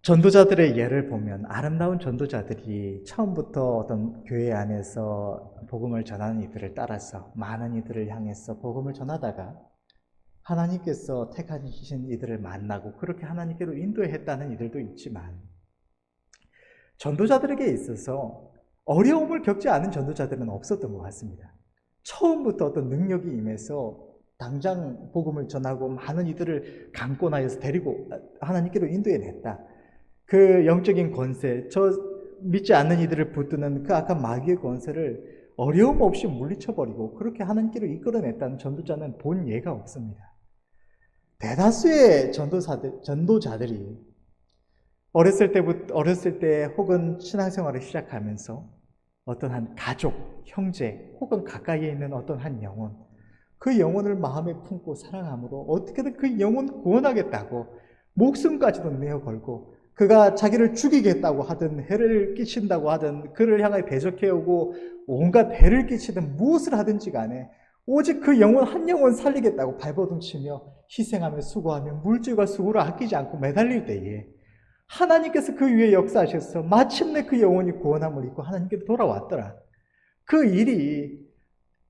전도자들의 예를 보면 아름다운 전도자들이 처음부터 어떤 교회 안에서 복음을 전하는 이들을 따라서 많은 이들을 향해서 복음을 전하다가 하나님께서 택하신 이들을 만나고 그렇게 하나님께로 인도했다는 이들도 있지만, 전도자들에게 있어서 어려움을 겪지 않은 전도자들은 없었던 것 같습니다. 처음부터 어떤 능력이 임해서 당장 복음을 전하고 많은 이들을 강권하여서 데리고 하나님께로 인도해냈다. 그 영적인 권세, 저 믿지 않는 이들을 붙드는 그 악한 마귀의 권세를 어려움 없이 물리쳐버리고 그렇게 하나님께로 이끌어냈다는 전도자는 본 예가 없습니다. 대다수의 전도자들이 어렸을 때 혹은 신앙생활을 시작하면서 어떤 한 가족, 형제 혹은 가까이에 있는 어떤 한 영혼, 그 영혼을 마음에 품고 사랑함으로 어떻게든 그 영혼 구원하겠다고 목숨까지도 내어 걸고, 그가 자기를 죽이겠다고 하든 해를 끼친다고 하든 그를 향하여 대적해오고 온갖 해를 끼치든 무엇을 하든지 간에 오직 그 영혼 한 영혼 살리겠다고 발버둥 치며 희생하며 수고하며 물질과 수고를 아끼지 않고 매달릴 때에 하나님께서 그 위에 역사하셔서 마침내 그 영혼이 구원함을 입고 하나님께 돌아왔더라. 그 일이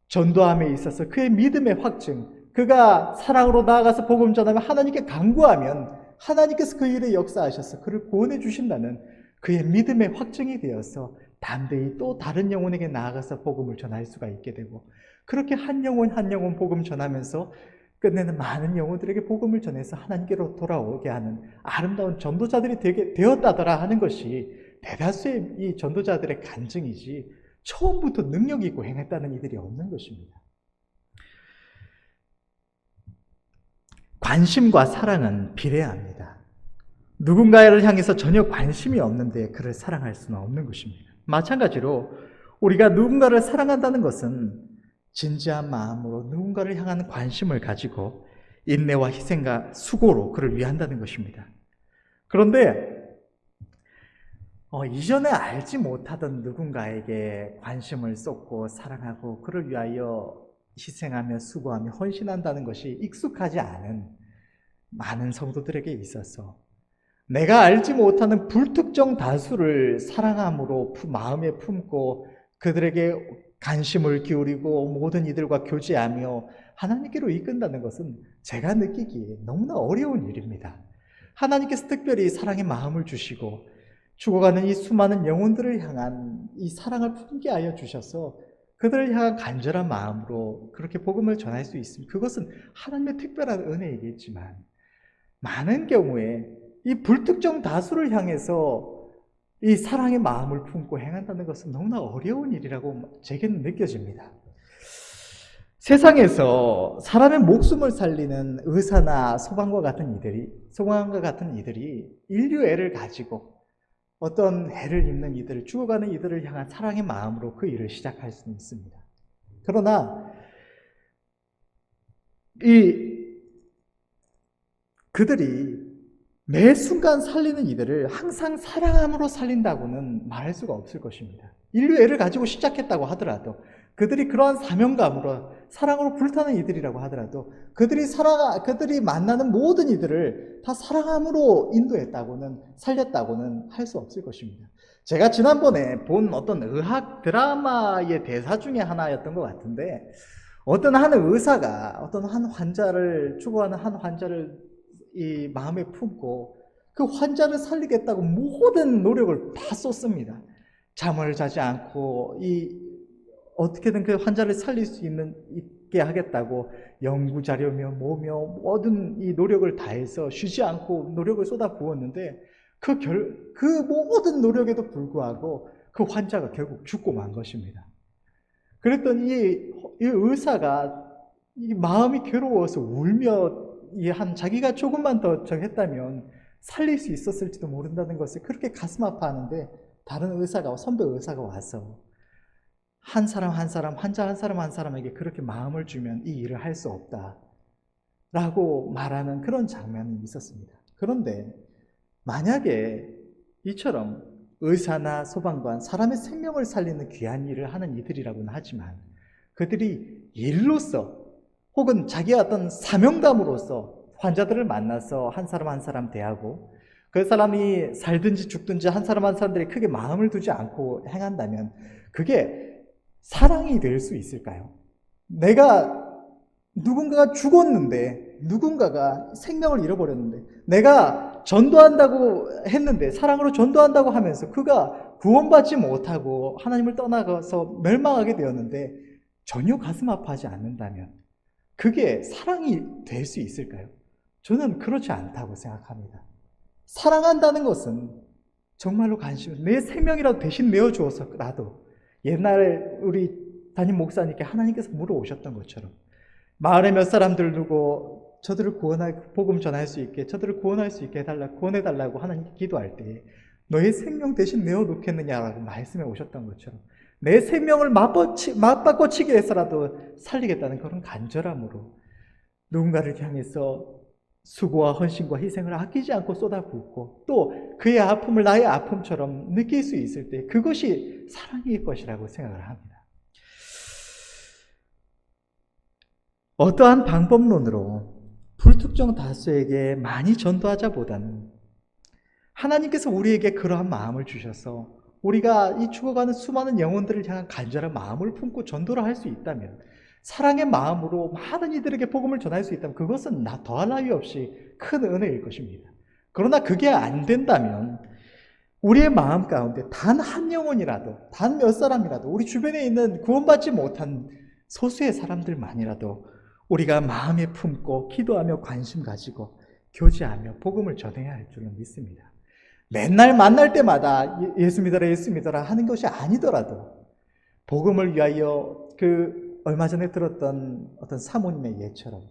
전도함에 있어서 그의 믿음의 확증, 그가 사랑으로 나아가서 복음 전하며 하나님께 간구하면 하나님께서 그 일에 역사하셔서 그를 구원해 주신다는 그의 믿음의 확증이 되어서 담대히 또 다른 영혼에게 나아가서 복음을 전할 수가 있게 되고, 그렇게 한 영혼 한 영혼 복음 전하면서 끝내는 많은 영혼들에게 복음을 전해서 하나님께로 돌아오게 하는 아름다운 전도자들이 되었다더라 하는 것이 대다수의 이 전도자들의 간증이지, 처음부터 능력 있고 행했다는 이들이 없는 것입니다. 관심과 사랑은 비례합니다. 누군가를 향해서 전혀 관심이 없는데 그를 사랑할 수는 없는 것입니다. 마찬가지로 우리가 누군가를 사랑한다는 것은 진지한 마음으로 누군가를 향한 관심을 가지고 인내와 희생과 수고로 그를 위한다는 것입니다. 그런데 이전에 알지 못하던 누군가에게 관심을 쏟고 사랑하고 그를 위하여 희생하며 수고하며 헌신한다는 것이 익숙하지 않은 많은 성도들에게 있어서 내가 알지 못하는 불특정 다수를 사랑함으로 마음에 품고 그들에게 관심을 기울이고 모든 이들과 교제하며 하나님께로 이끈다는 것은 제가 느끼기에 너무나 어려운 일입니다. 하나님께서 특별히 사랑의 마음을 주시고 죽어가는 이 수많은 영혼들을 향한 이 사랑을 품게 하여 주셔서 그들을 향한 간절한 마음으로 그렇게 복음을 전할 수 있습니다. 그것은 하나님의 특별한 은혜이겠지만, 많은 경우에 이 불특정 다수를 향해서 이 사랑의 마음을 품고 행한다는 것은 너무나 어려운 일이라고 제게는 느껴집니다. 세상에서 사람의 목숨을 살리는 의사나 소방과 같은 이들이 인류애를 가지고 어떤 해를 입는 이들을, 죽어가는 이들을 향한 사랑의 마음으로 그 일을 시작할 수는 있습니다. 그러나 그들이 매 순간 살리는 이들을 항상 사랑함으로 살린다고는 말할 수가 없을 것입니다. 인류애를 가지고 시작했다고 하더라도, 그들이 그러한 사명감으로 사랑으로 불타는 이들이라고 하더라도 그들이 만나는 모든 이들을 다 사랑함으로 인도했다고는, 살렸다고는 할 수 없을 것입니다. 제가 지난번에 본 어떤 의학 드라마의 대사 중에 하나였던 것 같은데, 어떤 한 의사가 어떤 한 환자를, 죽어가는 한 환자를 이 마음에 품고 그 환자를 살리겠다고 모든 노력을 다 쏟습니다. 잠을 자지 않고 어떻게든 그 환자를 살릴 수 있게 하겠다고 연구 자료며 뭐며 모든 이 노력을 다해서 쉬지 않고 노력을 쏟아 부었는데 그 모든 노력에도 불구하고 그 환자가 결국 죽고 만 것입니다. 그랬더니 이 의사가 이 마음이 괴로워서 울며 자기가 조금만 더 했다면 살릴 수 있었을지도 모른다는 것을 그렇게 가슴 아파하는데, 다른 선배 의사가 와서 한 사람 한 사람, 환자 한 사람 한 사람에게 그렇게 마음을 주면 이 일을 할 수 없다 라고 말하는 그런 장면이 있었습니다. 그런데 만약에 이처럼 의사나 소방관, 사람의 생명을 살리는 귀한 일을 하는 이들이라고는 하지만 그들이 일로서 혹은 자기의 어떤 사명감으로서 환자들을 만나서 한 사람 한 사람 대하고 그 사람이 살든지 죽든지 한 사람 한 사람들이 크게 마음을 두지 않고 행한다면 그게 사랑이 될 수 있을까요? 누군가가 죽었는데, 누군가가 생명을 잃어버렸는데, 내가 전도한다고 했는데, 사랑으로 전도한다고 하면서 그가 구원받지 못하고 하나님을 떠나가서 멸망하게 되었는데, 전혀 가슴 아파하지 않는다면, 그게 사랑이 될 수 있을까요? 저는 그렇지 않다고 생각합니다. 사랑한다는 것은 정말로 내 생명이라도 대신 내어주어서라도, 옛날에 우리 담임 목사님께 하나님께서 물어오셨던 것처럼, 마을의 몇 사람들 두고 저들을 복음 전할 수 있게, 저들을 구원할 수 있게 구원해달라고 하나님께 기도할 때 너의 생명 대신 내어놓겠느냐라고 말씀해 오셨던 것처럼 내 생명을 맞바꿔치기 위해서라도 살리겠다는 그런 간절함으로 누군가를 향해서 수고와 헌신과 희생을 아끼지 않고 쏟아붓고 또 그의 아픔을 나의 아픔처럼 느낄 수 있을 때 그것이 사랑일 것이라고 생각을 합니다. 어떠한 방법론으로 불특정 다수에게 많이 전도하자보다는 하나님께서 우리에게 그러한 마음을 주셔서 우리가 이 죽어가는 수많은 영혼들을 향한 간절한 마음을 품고 전도를 할 수 있다면, 사랑의 마음으로 많은 이들에게 복음을 전할 수 있다면 그것은 더할 나위 없이 큰 은혜일 것입니다. 그러나 그게 안 된다면 우리의 마음 가운데 단 한 영혼이라도, 단 몇 사람이라도, 우리 주변에 있는 구원받지 못한 소수의 사람들만이라도 우리가 마음에 품고 기도하며 관심 가지고 교제하며 복음을 전해야 할 줄은 믿습니다. 맨날 만날 때마다 예수 믿어라 예수 믿어라 하는 것이 아니더라도 복음을 위하여 얼마 전에 들었던 어떤 사모님의 예처럼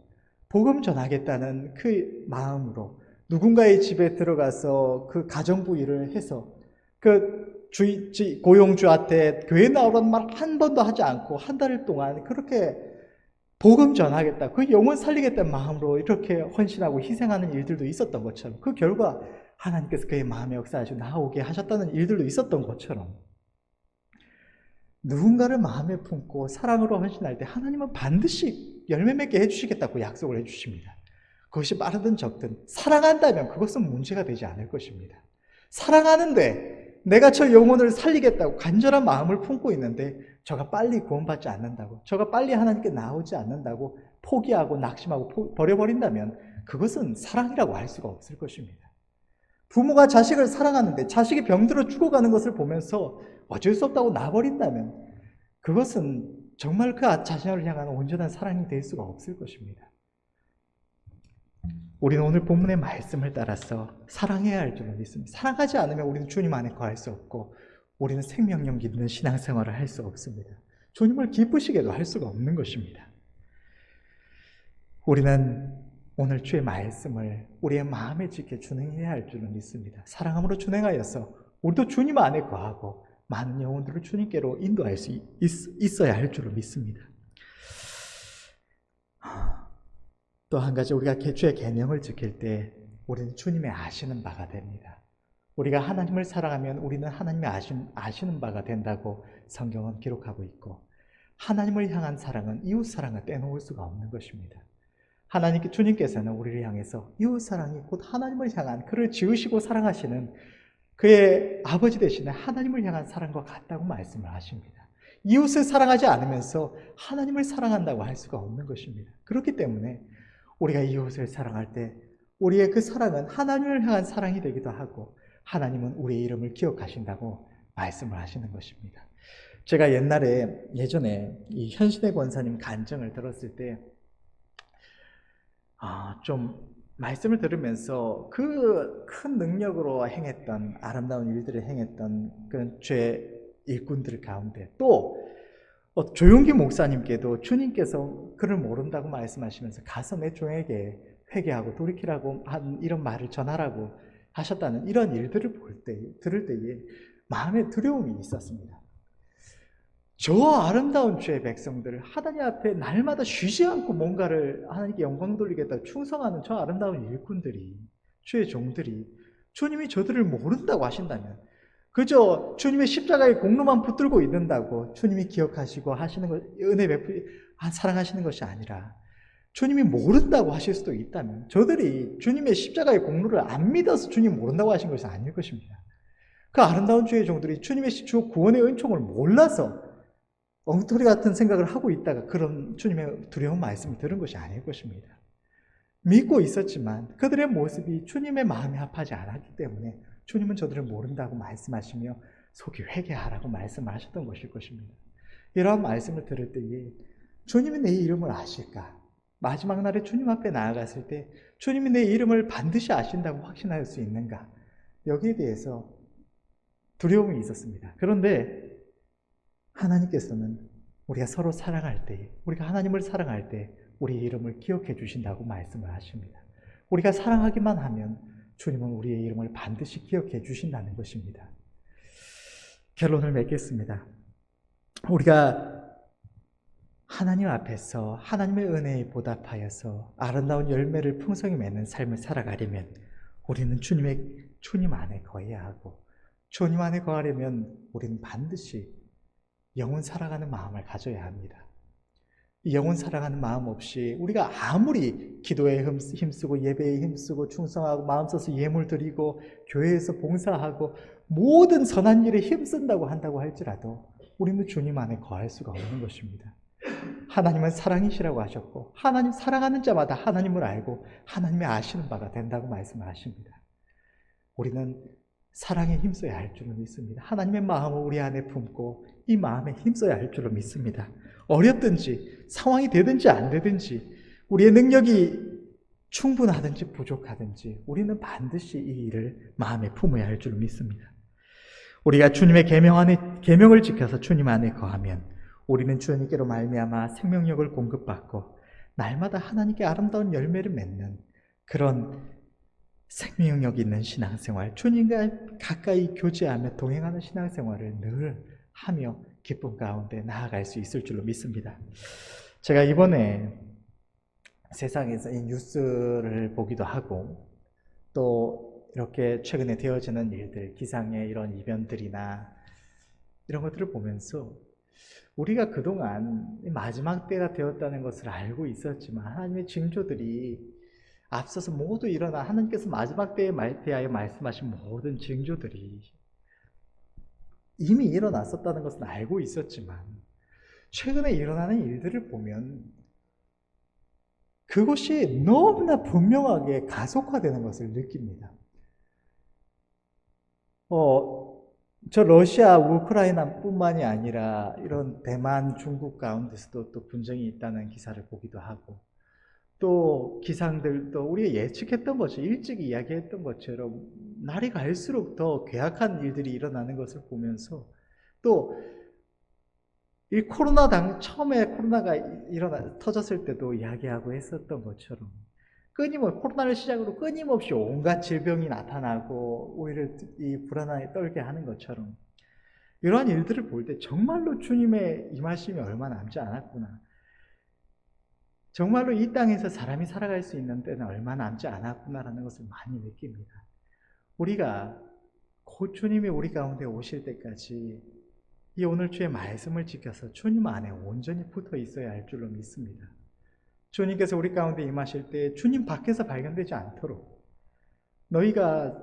복음 전하겠다는 그 마음으로 누군가의 집에 들어가서 그 가정부 일을 해서 고용주한테 교회 나오라는 말 한 번도 하지 않고 한 달 동안 그렇게 복음 전하겠다, 그 영혼 살리겠다는 마음으로 이렇게 헌신하고 희생하는 일들도 있었던 것처럼, 그 결과 하나님께서 그의 마음에 역사하시고 나오게 하셨다는 일들도 있었던 것처럼, 누군가를 마음에 품고 사랑으로 헌신할 때 하나님은 반드시 열매 맺게 해주시겠다고 약속을 해주십니다. 그것이 빠르든 적든 사랑한다면 그것은 문제가 되지 않을 것입니다. 사랑하는데 내가 저 영혼을 살리겠다고 간절한 마음을 품고 있는데 저가 빨리 구원받지 않는다고, 저가 빨리 하나님께 나오지 않는다고 포기하고 낙심하고 버려버린다면 그것은 사랑이라고 할 수가 없을 것입니다. 부모가 자식을 사랑하는데 자식이 병들어 죽어가는 것을 보면서 어쩔 수 없다고 놔버린다면 그것은 정말 그 자신을 향한 온전한 사랑이 될 수가 없을 것입니다. 우리는 오늘 본문의 말씀을 따라서 사랑해야 할 줄을 믿습니다. 사랑하지 않으면 우리는 주님 안에 거할 수 없고 우리는 생명력 있는 신앙생활을 할 수 없습니다. 주님을 기쁘시게도 할 수가 없는 것입니다. 우리는 오늘 주의 말씀을 우리의 마음에 지켜 준행해야 할 줄을 믿습니다. 사랑함으로 준행하여서 우리도 주님 안에 거하고 많은 영혼들을 주님께로 인도할 수 있어야 할 줄을 믿습니다. 또 한 가지, 우리가 주의 계명을 지킬 때 우리는 주님의 아시는 바가 됩니다. 우리가 하나님을 사랑하면 우리는 하나님의 아시는 바가 된다고 성경은 기록하고 있고, 하나님을 향한 사랑은 이웃 사랑을 떼놓을 수가 없는 것입니다. 주님께서는 우리를 향해서 이웃 사랑이 곧 하나님을 향한, 그를 지으시고 사랑하시는 그의 아버지 되시는 하나님을 향한 사랑과 같다고 말씀을 하십니다. 이웃을 사랑하지 않으면서 하나님을 사랑한다고 할 수가 없는 것입니다. 그렇기 때문에 우리가 이웃을 사랑할 때 우리의 그 사랑은 하나님을 향한 사랑이 되기도 하고 하나님은 우리의 이름을 기억하신다고 말씀을 하시는 것입니다. 제가 예전에 이 현신의 권사님 간증을 들었을 때 좀 말씀을 들으면서 그 큰 능력으로 행했던, 아름다운 일들을 행했던 그 죄 일꾼들 가운데 또 조용기 목사님께도 주님께서 그를 모른다고 말씀하시면서 가서 내 종에게 회개하고 돌이키라고 한 이런 말을 전하라고 하셨다는 이런 일들을 들을 때에 마음에 두려움이 있었습니다. 저 아름다운 주의 백성들, 하나님 앞에 날마다 쉬지 않고 뭔가를 하나님께 영광 돌리겠다 충성하는 저 아름다운 일꾼들이, 주의 종들이 주님이 저들을 모른다고 하신다면, 그저 주님의 십자가의 공로만 붙들고 있는다고 주님이 기억하시고 하시는 것, 은혜 베푸 사랑하시는 것이 아니라 주님이 모른다고 하실 수도 있다면, 저들이 주님의 십자가의 공로를 안 믿어서 주님 모른다고 하신 것이 아닐 것입니다. 그 아름다운 주의 종들이 주님의 주 구원의 은총을 몰라서 엉터리 같은 생각을 하고 있다가 그런 주님의 두려운 말씀을 들은 것이 아닐 것입니다. 믿고 있었지만 그들의 모습이 주님의 마음에 합하지 않았기 때문에 주님은 저들을 모른다고 말씀하시며 속히 회개하라고 말씀하셨던 것일 것입니다. 이러한 말씀을 들을 때에 주님이 내 이름을 아실까? 마지막 날에 주님 앞에 나아갔을 때 주님이 내 이름을 반드시 아신다고 확신할 수 있는가? 여기에 대해서 두려움이 있었습니다. 그런데 하나님께서는 우리가 서로 사랑할 때, 우리가 하나님을 사랑할 때 우리의 이름을 기억해 주신다고 말씀을 하십니다. 우리가 사랑하기만 하면 주님은 우리의 이름을 반드시 기억해 주신다는 것입니다. 결론을 맺겠습니다. 우리가 하나님 앞에서 하나님의 은혜에 보답하여서 아름다운 열매를 풍성히 맺는 삶을 살아가려면 우리는 주님 안에 거해야 하고, 주님 안에 거하려면 우리는 반드시 영혼 사랑하는 마음을 가져야 합니다. 이 영혼 사랑하는 마음 없이 우리가 아무리 기도에 힘쓰고 예배에 힘쓰고 충성하고 마음 써서 예물 드리고 교회에서 봉사하고 모든 선한 일에 힘쓴다고 한다고 할지라도 우리는 주님 안에 거할 수가 없는 것입니다. 하나님은 사랑이시라고 하셨고, 하나님 사랑하는 자마다 하나님을 알고 하나님이 아시는 바가 된다고 말씀을 하십니다. 우리는 사랑에 힘써야 할 줄로 믿습니다. 하나님의 마음을 우리 안에 품고 이 마음에 힘써야 할 줄로 믿습니다. 어렵든지 상황이 되든지 안 되든지 우리의 능력이 충분하든지 부족하든지 우리는 반드시 이 일을 마음에 품어야 할 줄로 믿습니다. 우리가 주님의 계명을 지켜서 주님 안에 거하면 우리는 주님께로 말미암아 생명력을 공급받고 날마다 하나님께 아름다운 열매를 맺는 그런 생명력 있는 신앙생활, 주님과 가까이 교제하며 동행하는 신앙생활을 늘 하며 기쁨 가운데 나아갈 수 있을 줄로 믿습니다. 제가 이번에 세상에서 이 뉴스를 보기도 하고 또 이렇게 최근에 되어지는 일들, 기상의 이런 이변들이나 이런 것들을 보면서 우리가 그동안 마지막 때가 되었다는 것을 알고 있었지만 하나님의 징조들이 앞서서 모두 일어나 하나님께서 마지막 때에 대하여 말씀하신 모든 징조들이 이미 일어났었다는 것은 알고 있었지만 최근에 일어나는 일들을 보면 그것이 너무나 분명하게 가속화되는 것을 느낍니다. 저 러시아, 우크라이나뿐만이 아니라 이런 대만, 중국 가운데서도 또 분쟁이 있다는 기사를 보기도 하고, 또 기상들도 우리가 예측했던 것이 일찍 이야기했던 것처럼 날이 갈수록 더 괴악한 일들이 일어나는 것을 보면서 또 이 처음에 코로나가 터졌을 때도 이야기하고 했었던 것처럼 코로나를 시작으로 끊임없이 온갖 질병이 나타나고 우리를 이 불안에 떨게 하는 것처럼 이러한 일들을 볼 때 정말로 주님의 임하심이 얼마 남지 않았구나. 정말로 이 땅에서 사람이 살아갈 수 있는 때는 얼마 남지 않았구나라는 것을 많이 느낍니다. 우리가 곧 주님이 우리 가운데 오실 때까지 이 오늘 주의 말씀을 지켜서 주님 안에 온전히 붙어 있어야 할 줄로 믿습니다. 주님께서 우리 가운데 임하실 때 주님 밖에서 발견되지 않도록, 너희가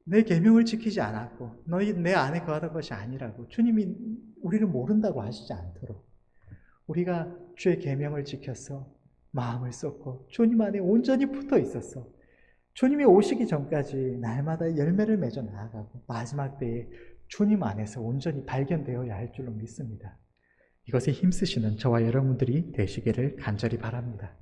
내 계명을 지키지 않았고 너희 내 안에 거하던 것이 아니라고 주님이 우리를 모른다고 하시지 않도록 우리가 주의 계명을 지켜서 마음을 쏟고 주님 안에 온전히 붙어 있었어 주님이 오시기 전까지 날마다 열매를 맺어 나아가고 마지막 때에 주님 안에서 온전히 발견되어야 할 줄로 믿습니다. 이것에 힘쓰시는 저와 여러분들이 되시기를 간절히 바랍니다.